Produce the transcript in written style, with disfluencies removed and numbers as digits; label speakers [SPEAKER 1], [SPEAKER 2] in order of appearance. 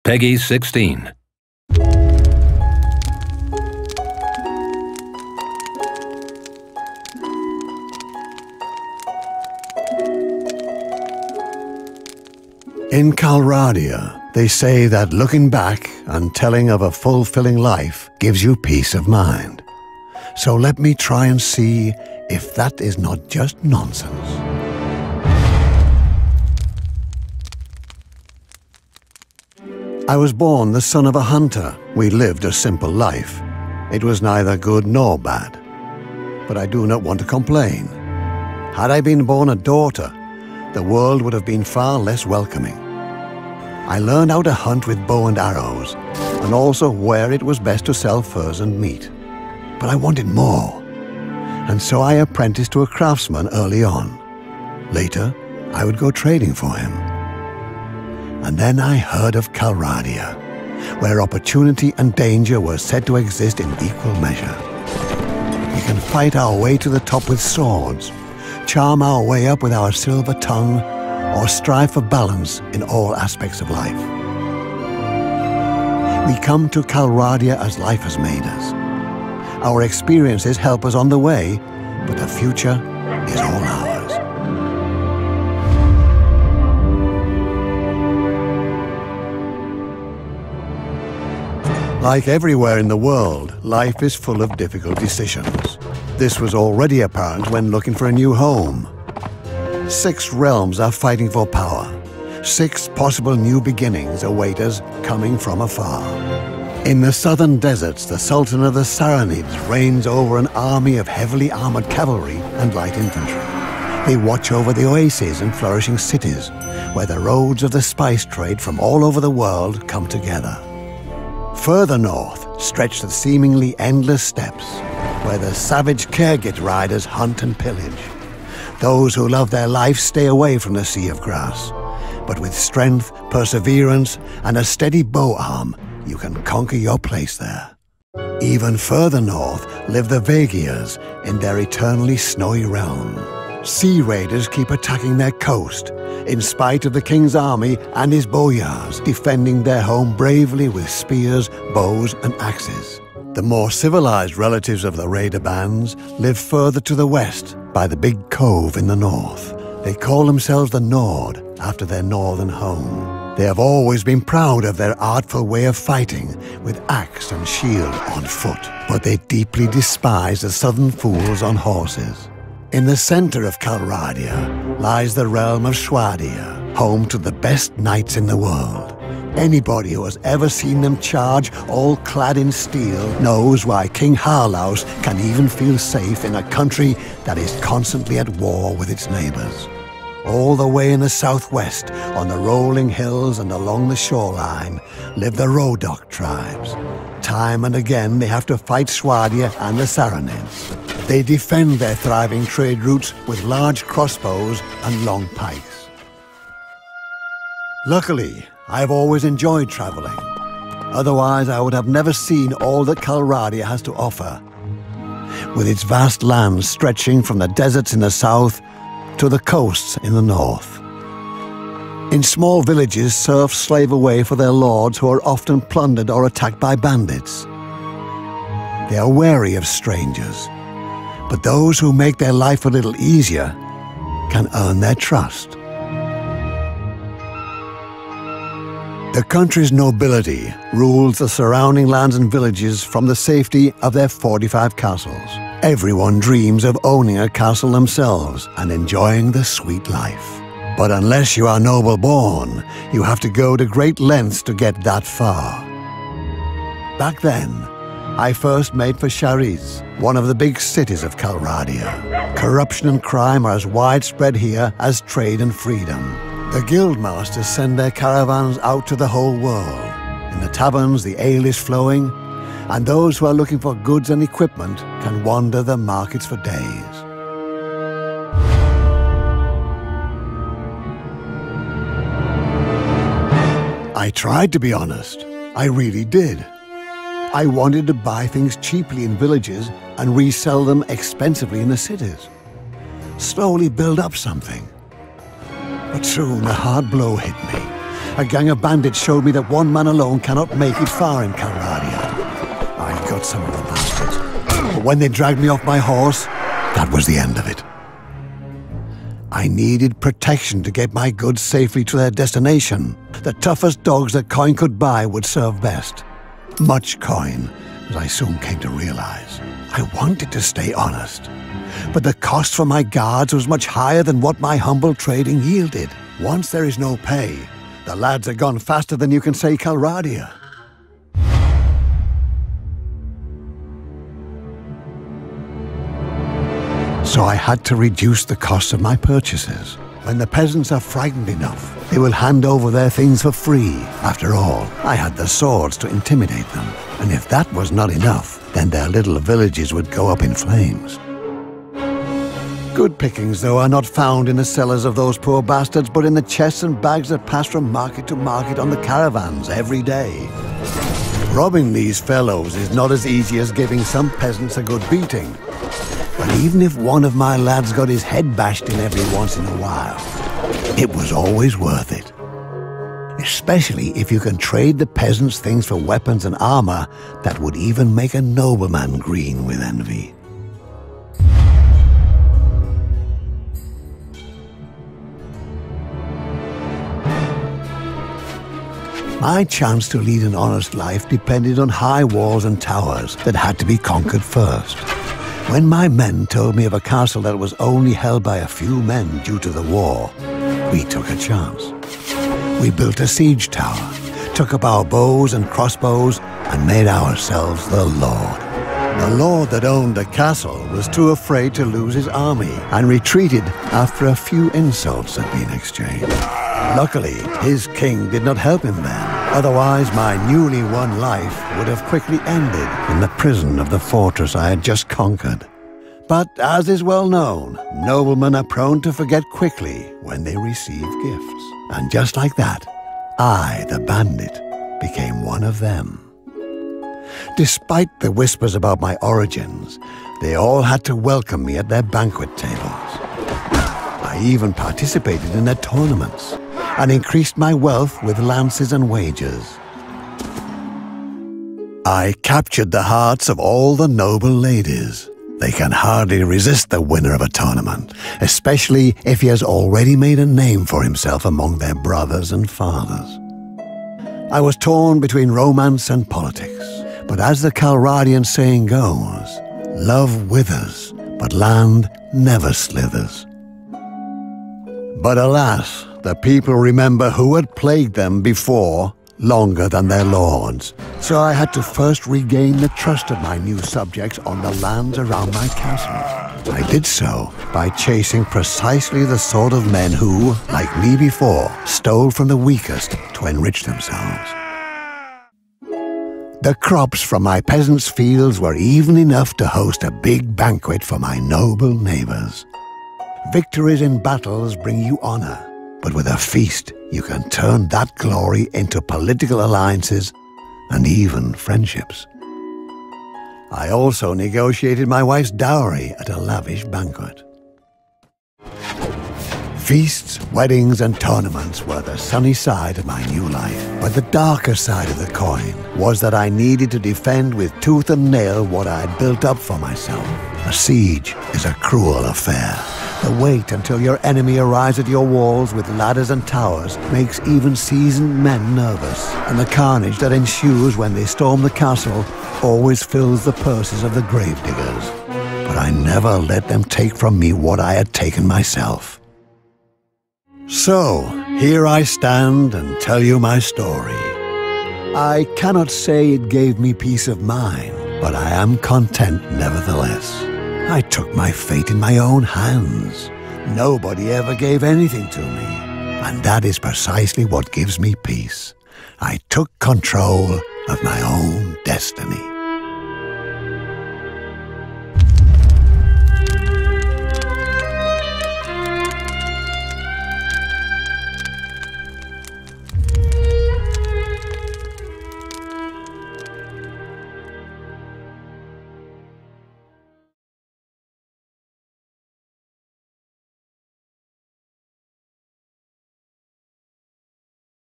[SPEAKER 1] Peggy 16.
[SPEAKER 2] In Calradia, they say that looking back and telling of a fulfilling life gives you peace of mind. So let me try and see if that is not just nonsense. I was born the son of a hunter. We lived a simple life. It was neither good nor bad. But I do not want to complain. Had I been born a daughter, the world would have been far less welcoming. I learned how to hunt with bow and arrows, and also where it was best to sell furs and meat. But I wanted more, and so I apprenticed to a craftsman early on. Later, I would go trading for him. And then I heard of Calradia, where opportunity and danger were said to exist in equal measure. We can fight our way to the top with swords, charm our way up with our silver tongue, or strive for balance in all aspects of life. We come to Calradia as life has made us. Our experiences help us on the way, but the future is all ours. Like everywhere in the world, life is full of difficult decisions. This was already apparent when looking for a new home. 6 realms are fighting for power. 6 possible new beginnings await us coming from afar. In the southern deserts, the Sultan of the Saranids reigns over an army of heavily armored cavalry and light infantry. They watch over the oases and flourishing cities, where the roads of the spice trade from all over the world come together. Further north stretch the seemingly endless steppes, where the savage Kirgit riders hunt and pillage. Those who love their life stay away from the sea of grass, but with strength, perseverance, and a steady bow arm, you can conquer your place there. Even further north live the Vagias in their eternally snowy realm. Sea raiders keep attacking their coast, in spite of the king's army and his boyars defending their home bravely with spears, bows, and axes. The more civilized relatives of the raider bands live further to the west by the big cove in the north. They call themselves the Nord after their northern home. They have always been proud of their artful way of fighting with axe and shield on foot, but they deeply despise the southern fools on horses. In the center of Calradia lies the realm of Schwadia, home to the best knights in the world. Anybody who has ever seen them charge, all clad in steel, knows why King Harlaus can even feel safe in a country that is constantly at war with its neighbors. All the way in the southwest, on the rolling hills and along the shoreline, live the Rodok tribes. Time and again they have to fight Schwadia and the Saranids. They defend their thriving trade routes with large crossbows and long pikes. Luckily, I have always enjoyed traveling. Otherwise, I would have never seen all that Calradia has to offer, with its vast lands stretching from the deserts in the south to the coasts in the north. In small villages, serfs slave away for their lords who are often plundered or attacked by bandits. They are wary of strangers, but those who make their life a little easier can earn their trust. The country's nobility rules the surrounding lands and villages from the safety of their 45 castles. Everyone dreams of owning a castle themselves and enjoying the sweet life. But unless you are noble-born, you have to go to great lengths to get that far. Back then, I first made for Shariz, one of the big cities of Calradia. Corruption and crime are as widespread here as trade and freedom. The guildmasters send their caravans out to the whole world. In the taverns, the ale is flowing, and those who are looking for goods and equipment can wander the markets for days. I tried to be honest. I really did. I wanted to buy things cheaply in villages and resell them expensively in the cities. Slowly build up something. But soon a hard blow hit me. A gang of bandits showed me that one man alone cannot make it far in Calradia. I got some of the bastards, but when they dragged me off my horse, that was the end of it. I needed protection to get my goods safely to their destination. The toughest dogs that coin could buy would serve best. Much coin, as I soon came to realize. I wanted to stay honest, but the cost for my guards was much higher than what my humble trading yielded. Once there is no pay, the lads are gone faster than you can say Calradia. So I had to reduce the cost of my purchases. When the peasants are frightened enough, they will hand over their things for free. After all, I had the swords to intimidate them. And if that was not enough, then their little villages would go up in flames. Good pickings, though, are not found in the cellars of those poor bastards, but in the chests and bags that pass from market to market on the caravans every day. Robbing these fellows is not as easy as giving some peasants a good beating. But even if one of my lads got his head bashed in every once in a while, it was always worth it. Especially if you can trade the peasants things for weapons and armor that would even make a nobleman green with envy. My chance to lead an honest life depended on high walls and towers that had to be conquered first. When my men told me of a castle that was only held by a few men due to the war, we took a chance. We built a siege tower, took up our bows and crossbows, and made ourselves the lord. The lord that owned the castle was too afraid to lose his army and retreated after a few insults had been exchanged. Luckily, his king did not help him then. Otherwise, my newly won life would have quickly ended in the prison of the fortress I had just conquered. But as is well known, noblemen are prone to forget quickly when they receive gifts. And just like that, I, the bandit, became one of them. Despite the whispers about my origins, they all had to welcome me at their banquet tables. I even participated in their tournaments and increased my wealth with lances and wagers. I captured the hearts of all the noble ladies. They can hardly resist the winner of a tournament, especially if he has already made a name for himself among their brothers and fathers. I was torn between romance and politics, but as the Calradian saying goes, love withers, but land never slithers. But alas, the people remember who had plagued them before longer than their lords. So I had to first regain the trust of my new subjects on the lands around my castle. I did so by chasing precisely the sort of men who, like me before, stole from the weakest to enrich themselves. The crops from my peasants' fields were even enough to host a big banquet for my noble neighbors. Victories in battles bring you honor, but with a feast, you can turn that glory into political alliances and even friendships. I also negotiated my wife's dowry at a lavish banquet. Feasts, weddings, and tournaments were the sunny side of my new life. But the darker side of the coin was that I needed to defend with tooth and nail what I had built up for myself. A siege is a cruel affair. The wait until your enemy arrives at your walls with ladders and towers makes even seasoned men nervous, and the carnage that ensues when they storm the castle always fills the purses of the gravediggers. But I never let them take from me what I had taken myself. So, here I stand and tell you my story. I cannot say it gave me peace of mind, but I am content nevertheless. I took my fate in my own hands. Nobody ever gave anything to me, and that is precisely what gives me peace. I took control of my own destiny.